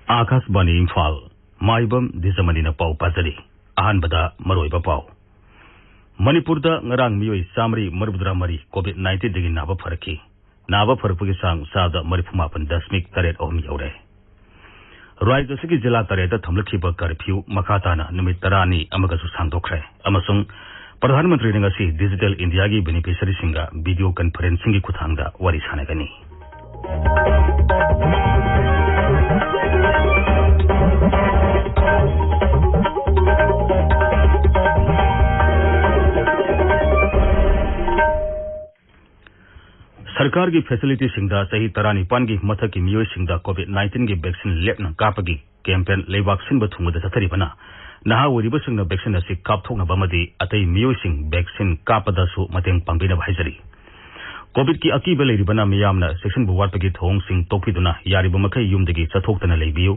आकाशवाणी इम्फाल माइबम दिजमनीना पाउ पाजरी अहानबदा मरोइबा पाउ मणिपुरदा ngarang miyoi samri marbudra mari covid-19 digi naba faraki naba farpugi sang sada marifumapan dasmik taret ohmi yaure Rajya sigi jila tareta thamlakhiba curfew makhatana numit tarani amagasu sangdokre amasung Pradhan Mantri ngasi Digital India gi beneficiary singa video conferencing gi kuthangda wari sanagani सरकार की facility सिंगदा सही तरानी पान की मथक की मियोई सिंगदा कोविड-19 की vaccine लेपना कापगी campaign लेबाक सिंब थुंगदा सथरिबना नहा वरिब सिंगना vaccine असि कापथोकना बमदी अतै मियोई सिंग वैक्सीन कापदासु मतेंग पांगबिना भाइजरी कोविड की अकीब लेरिबना मियामना सेक्शन बुवाटपगी थोंग सिंग तोकिदुना यारिब मखै युमदगी चथोक्तना लेबियु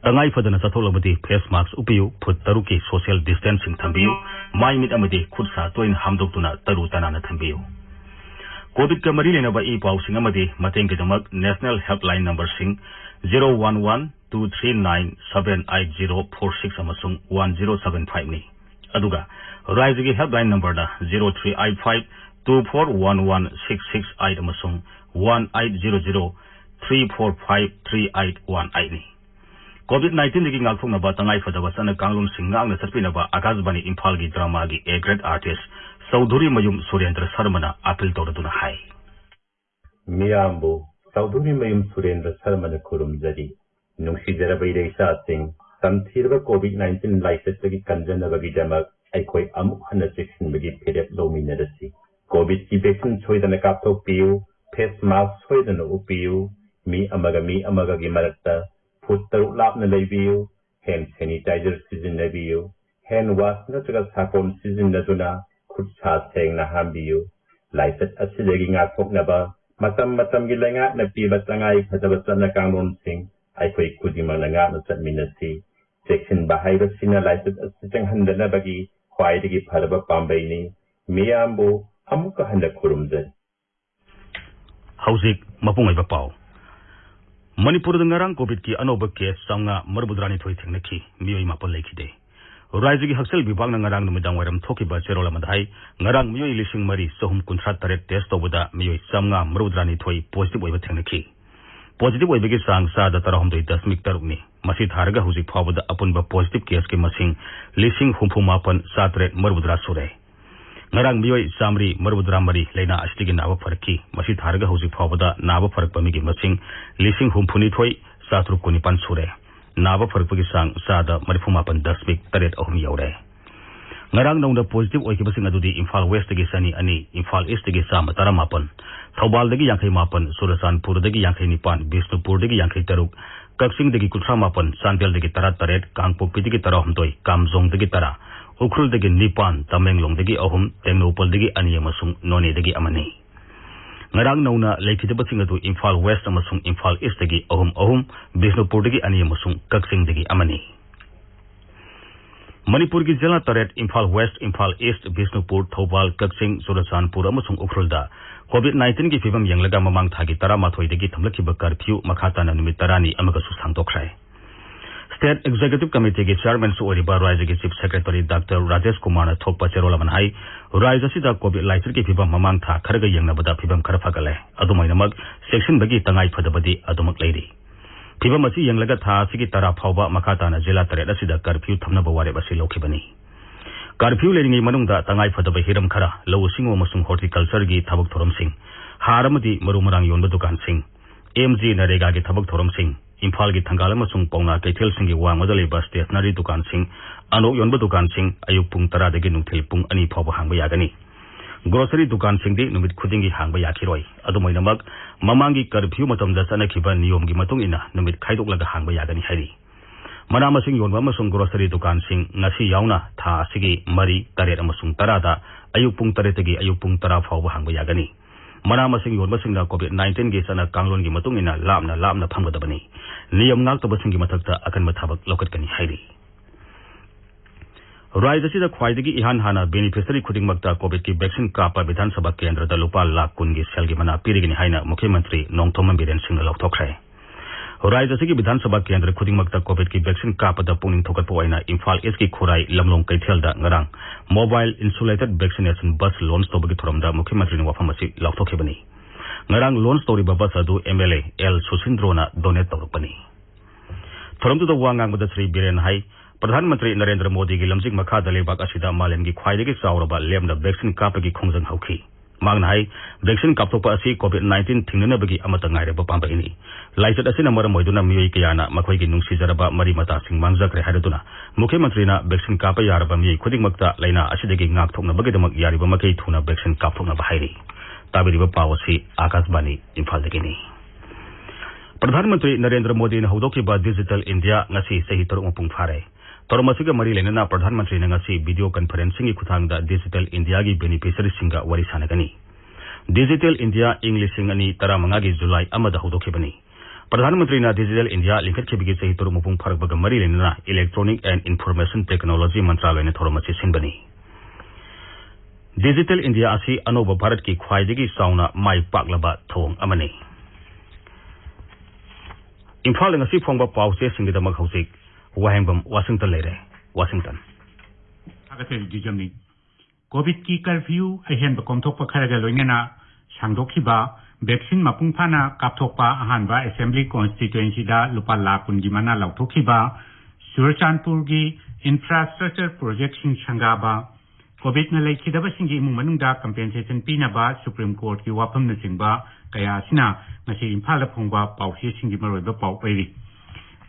तंगाई फदना चथोलबदी फेस मास्क उपियु फुट तरु की सोशल डिस्टेंसिंग थंबियु माइ मिट अमदी खुदसा तोइन हामदोक्तुना तरु तनाना थंबियु कोविड का मरी लेना ई पाउ सिंग अमदी मतेंग गिदमक नेशनल हेल्पलाइन नंबर सिंग 01123978046 अमसुंग 1075 नि अदुगा राज्य की हेल्पलाइन नंबर दा 0385241166 अमसुंग 180034531818 नि कोविड-19 दगी ngakthognaba tangai fadaba sana kanglum singangna sarpinaba akasbani imphal gi drama gi A grade artist Saudhuri Mayum Surendra Sarmana appeal tawduna hai Miyambu Saudhuri Mayum Surendra Sarmana kurumjari nungsijaraba ireisa sing samthirba COVID-19 license gi kanjanabagi jamak aikoi amuk hana section bagi phedep lominarasi COVID ki vaccine choidana kapthok piu face mask choidana upiu mi amaga gi marakta foot taruk lapna leibiu hand sanitizer sizinnabiu hand wash natraga sapon sizinnaduna खुदसा सेंगना हामबियु लाइसेट असिदगी ngathoknaba matam gi lenga na piba tangai phadaba chana kanglon sing aikoi kudimang nga na chatminasi section bahaiba sina lysate asitang handana bagi khwaidagi phadaba pambaini miyambo amuka handa khurumjai hauzik mapungaiba pau Manipur ngarang covid ki anoba case sanga marbudrani thoi thengnaki miyoi mapal lekhide राज्य की हक्सल विभाग नंगरांग नुमिदांग वरम थोकिबा चेरोला मधाई नंगरांग मियोई लिसिंग मरी सोहुम कुंथ्रा तरेट test तौबदा मियोई Samanga मरुद्रानी थोई positive ओइबा थेंगनखी positive ओइबगी सांग सादा 13.3 मसी थारगा हुजिक फावदा अपुनबा positive case के मसिंग लिसिंग हुमफुमापन सातरेट मरुद्रा सुरे नंगरांग मियोई सामरी मरुद्रा मरी लेना अस्तिगी नावा फरकी मसी थारगा हुजिक फावदा नावा फरक पमिगी मसिंग लिसिंग हुमफुनी थोई सातरुक कुनिपान सुरे नावा फरकपगी सांग सादा मरिफुमापन दसमिक तरेट अहुम you're ngarang nongda positive oikibasing adudi Imphal West dagi sani ani Imphal East dagi sama taramapan Thobal dagi yankai mapan Surasanpur dagi yankai nipan Bisnupur dagi yankai taruk Kaksing dagi kutra mapan Sandel dagi tarat taret Kangpopi dagi tarahumdoi Kamzong dagi tara Ukrul dagi nipan Tamenglong dagi ahum Tengnopal dagi ani amasung Noni dagi amani ngarang nongna leikidabasing adu Imphal West amasung Imphal East dagi ahum Bisnupur dagi ani amasung Kaksing dagi amani Manipur की जिला तरेट Imphal west Imphal east Bishnupur Thoubal Kakching सुरसानपुर अमसुंग उखरुलदा कोविड-19 की फिवम यंगलगा ममांग थागी तरामाथोइदगी थमलखिबा कर्फ्यू मखाताना नुमित तरानी अमगसु सांगदोखरै स्टेट एग्जीक्यूटिव कमिटी की चेयरमैन सुओरिबा राज्य की chief secretary doctor Rajesh Kumar थोकपा चेरोलामन हाई राज्य सिदा कोविड-19 की फिवम ममांग था खरगा यंगनबदा फिवम खर फगले अदुमैनमक सेक्शन बगी तंगाई फदबदी अदुमक लेरी फिवम असी यंगलगा था सिगी तरा फावबा मखाताना जिला तरेट असिदा कर्फ्यू थमनबा वारेब असी लौखिबनी कर्फ्यू लेरिंगै मनुंगदा तंगाई फदबा हिरम खरा लौ सिंगो मसुंग हॉर्टिकल्चर की थबक थोरम सिंह हारमदी मरुमरांग योनबा दुकान सिंह एमजी नरेगा की थबक थोरम सिंह इम्फाल की थंगाल मसुंग पौना कैथेल सिंह की वांगदा लेबा स्टेशनरी दुकान सिंह अनोक योनबा दुकान सिंह अयुक पुंग 10 दगी नुंथेल पुंग 2 फावबा हांगबा यागनी ग्रोसरी दुकान सिंगदी नुमित खुदिंगी हांगबा याखिरोय अदुमैनमक ममांगी कर्फ्यू मतमदा चनखिबा नियमगी मतुंग इना नुमित खाइदोकलगा हांगबा यागनी हाइरी मना मसिंग योनबा मसुंग ग्रोसरी दुकान सिंग ngasi yauna tha asigi mari taret amasung 10 da ayuk pung 3 tagi ayuk pung 10 फावबा हांगबा यागनी मना मसिंग योनबा सिंगना कोविड-19 गी सना कांगलोन गी मतुंग इना लामना फंगदबनी नियम ngakta basing gi mathakta akan mathabak lokatkani hairi राज्य से ख्वाइदगी इहान हाना बेनिफिशियरी खुदिंगमक्ता कोविड की वैक्सीन कापा विधानसभा केंद्र द लुपा लाख 10 की सेल की मना पीरिगिनी हाइना मुख्यमंत्री नोंगथोम बिरेन सिंह लौथोखरे राज्य की विधानसभा केंद्र खुदिंगमक्ता कोविड की वैक्सीन कापदा पुनिंग थोकटपोइना इम्फाल ईस्ट की खुराई लमलोंग कैथेलदा ngarang मोबाइल इंसुलेटेड वैक्सीनेशन बस लॉन्च तौबगी थोरमदा मुख्यमंत्री ने वफम असी लाउथोखिबनी ngarang लॉन्च तौरिबा बस अदु MLA L सुसिंद्रोना डोनेट तौरपनी थोरमदुदा वांगांगबदा श्री बीरेन हाई प्रधानमंत्री नरेंद्र मोदी की लमजिंग मखादा लेबाक असिदा मालेम की ख्वाइदगी चावरबा लेमदा वैक्सीन कापगी खोंजंग हौखी मांगना हाई वैक्सीन कापथोकपा असि कोविड-19 थिंगनबगी अमता ngaireba पांबाइनी लाइचत असि मरम मोइदुना मियोई कयाना मखोइगी नुंगसिजरबा मरी मतासिंग मांगजख्रे हाइदुना मुख्यमंत्रीना वैक्सीन कापा यारबा मियोई खुदिंगमक्ता लैना असिदगी ngaktoknabagidamक यारिबा मखै थुना वैक्सीन कापथोकनबा हाइरि ताबिरिबा पावसी आकाशवाणी इम्फालदगिनी प्रधानमंत्री नरेंद्र मोदी ने हौदोखिबा डिजिटल इंडिया ngasi सही तरुंग पुंग फारे तोरमसिगा मरी लेना प्रधानमंत्री ने ngasi वीडियो कॉन्फ्रेंसिंग की खुथांगदा डिजिटल इंडिया की बेनिफिशियरी सिंगा वरी सानगनी डिजिटल इंडिया इंग्लिशिंग अनि 15 जुलाई अमदा हौदोखिबनी प्रधानमंत्री ना डिजिटल इंडिया लिंखतखिबगी सही तरुंग पुंग फारकबगा मरी लेना इलेक्ट्रॉनिक एंड इन्फॉर्मेशन टेक्नोलॉजी मंत्रालय ने थोरमसि सिनबनी डिजिटल इंडिया असि अनोब भारत की ख्वाइदगी साउना माई पाकलबा थोंग अमनी Imphal ngasi phongba pause singidama hauzik wahengbam Washington leire Washington agatel dijamni covid ki curfew ahen ba komthokpa kharaga loinena sangdokhiba vaccine mapung phana kapthokpa ahanba assembly constituency da lupa lakun gi mana lauthokhiba Surachanpur gi infrastructure project sing sangaba covid na lekhidaba singi imung manungda compensation pinaba Supreme Court ki wafam na singba kaya sina ngasi imphal phongba pause singi maroiba pawperi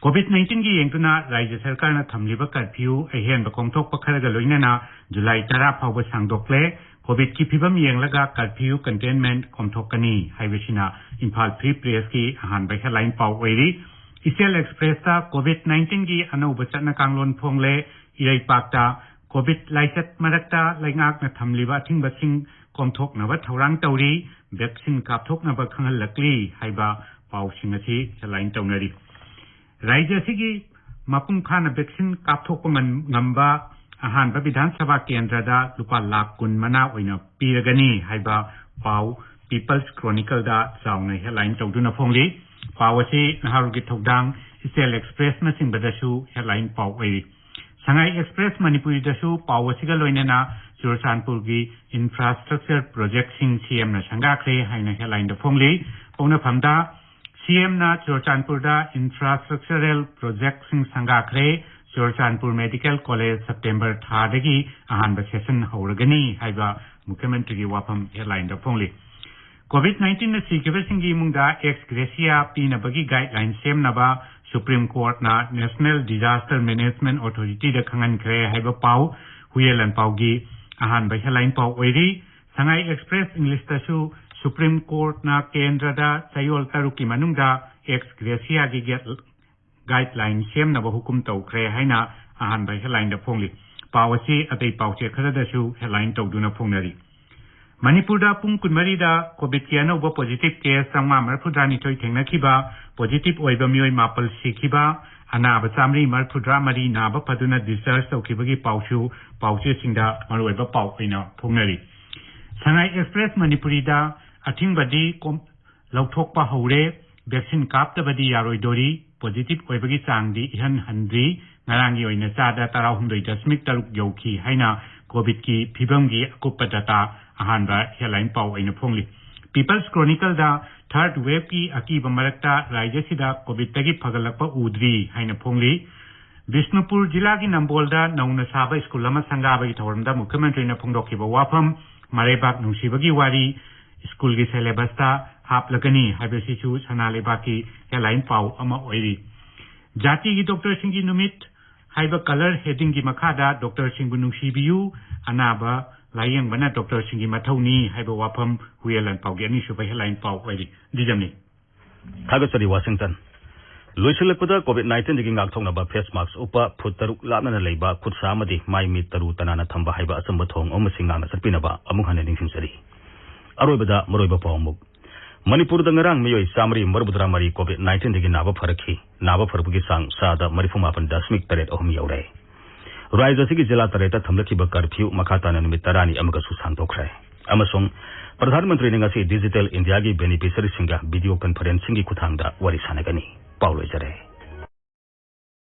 COVID-19 की यंगतुना राज्य सरकार ना थमलिबा curfew अहेन बकोंथोक पखरगा लोइनना जुलाई 10 फावबा सांगदोक्ले COVID की फिबम यंगलगा curfew containment कोंथोकनी हाइवेसिना इम्फाल फ्री प्रेस की अहानबा हेडलाइन पाव ओइरी इसेल एक्सप्रेस ता COVID-19 की अनौब चटना कांगलोन फोंगले इरैपाकता कोविड लाइचत मरकता लाइंगाक ना थमलिबा थिंगबसिंग कोंथोकनबा थौरांग तौरी वैक्सीन कापथोकनबा खंगलकली हाइबा पावसिंग असि हेडलाइन तौनरी राज्य की मपुंग खाना वैक्सीन कापथोकपा ngamba ahanba विधानसभा केंद्रदा लुपा लाख कुन मना ओइना पीरगनी हाइबा पाव पीपल्स क्रॉनिकल दा चावना हेडलाइन तौदुना फोंगली पावसी नहारुगी थौदांग इसेल एक्सप्रेस न सिंबदसु हेडलाइन पाव ओइरी संगाई एक्सप्रेस मणिपुरी दसु पावसीगा लोइनेना सुरचानपुर की इंफ्रास्ट्रक्चर प्रोजेक्ट सिंग सीएम न संगाख्रे हाइना हेडलाइन द फोंगली पौना फमदा सीएम ना चुरचानपुर दा इंफ्रास्ट्रक्चरल प्रोजेक्ट सिंग संगाख्रे चुरचानपुर मेडिकल कॉलेज सितंबर थादगी अहानबा सेशन हौरगनी हाइबा मुख्यमंत्री की वाफम हेडलाइन द फोंगली कोविड-19 न सिकिबे सिंगी मुंगा एक्स ग्रेसिया पीनबगी गाइडलाइन सेमनबा सुप्रीम कोर्ट ना नेशनल डिजास्टर मैनेजमेंट अथॉरिटी द खंगनख्रे हाइबा पाव हुयेलन पावगी अहानबा हेडलाइन पाव ओइरी संगाई एक्सप्रेस इंग्लिश तसु सुप्रीम कोर्ट ना केंद्र दा चयोल तरुकी मनुंगा एक्स ग्रेसिया की गाइडलाइन सेमनबा हुकुम तौख्रे हाइना अहानबा हेडलाइन द फोंगली पावसी अतै पावचे खरदसु हेडलाइन तौदुना फोंगनरी मणिपुर दा पुंग कुनमरी दा कोविड की अनौबा पॉजिटिव केस संगमा मरफुद्रानी थोइ थेंगनखिबा पॉजिटिव ओइबा मियोय मापल सिखिबा अनाबा चामरी मरफुद्रा मरी नाबा फदुना डिस्चार्ज तौखिबगी पावसु पावचे सिंगदा मरोइबा पाव ओइना फोंगनरी संगाई एक्सप्रेस मणिपुरी दा अथिंगबदी लौथोकपा हौरे वैक्सीन कापतबदी यारोइदोरी पॉजिटिव ओइबगी चांगदी इहन हंद्री ngaranggi oina chada 13.3 yauki haina covid की फिबम की अकुप डाटा अहानबा हेडलाइन पाव ओइना फोंगली पीपल्स क्रॉनिकल दा थर्ड वेव की अकीबा मरकता राज्य सिदा कोविड तगी फगलकपा उद्री हाइना फोंगली बिष्णुपुर जिला की नंबोलदा नौना साबा स्कूल अमा संगाबगी थौरमदा मुख्यमंत्री ना फोंगदोखिबा वाफम मरेबाक नुंसिबगी वारी स्कूल की सिलेबस ता हापलगनी हाइबसिसु सनालेबा की हेडलाइन पाव अमा ओइरी जाति की डॉक्टर सिंह की नुमित हाइबा कलर हेडिंग की मखादा डॉक्टर सिंह नुंसिबियु अनाबा लायंग बना डॉक्टर सिंह की मथौनी हाइबा वाफम हुयेलन पावगे अनि सुबह हेडलाइन पाव ओइरी दिजमनी थागसरी वाशिंगटन लोइसलकपदा कोविड-19 की ngaktoknaba फेस मास्क उप फुट तरुक लापना लेबा खुदसा अमदि माइ मी तरु तनाना थंबा हाइबा असंब थोंग अमसिंग ngana सरपिनबा अमुक हने निंगसिंसरी अरोइबदा मरोइबा पावमुक मणिपुर दंगरांग मियोय सामरी मरबुद्रा मरी कोविड-19 दिगी नाबा फरखी नाबा फरबुगी सांग सादा मरिफुमापन दशमिक तरेत अहम यौरे राज्य की जिला तरेत थमलखिबा कर्फ्यू मखाताना नुमित 10 अमगसु सांगदोखरे अमसुंग प्रधानमंत्री ने ngasi डिजिटल इंडिया की बेनिफिशियरी सिंगा वीडियो कॉन्फ्रेंसिंग की खुथांगदा वरी सानगनी पाउ लोइजरे।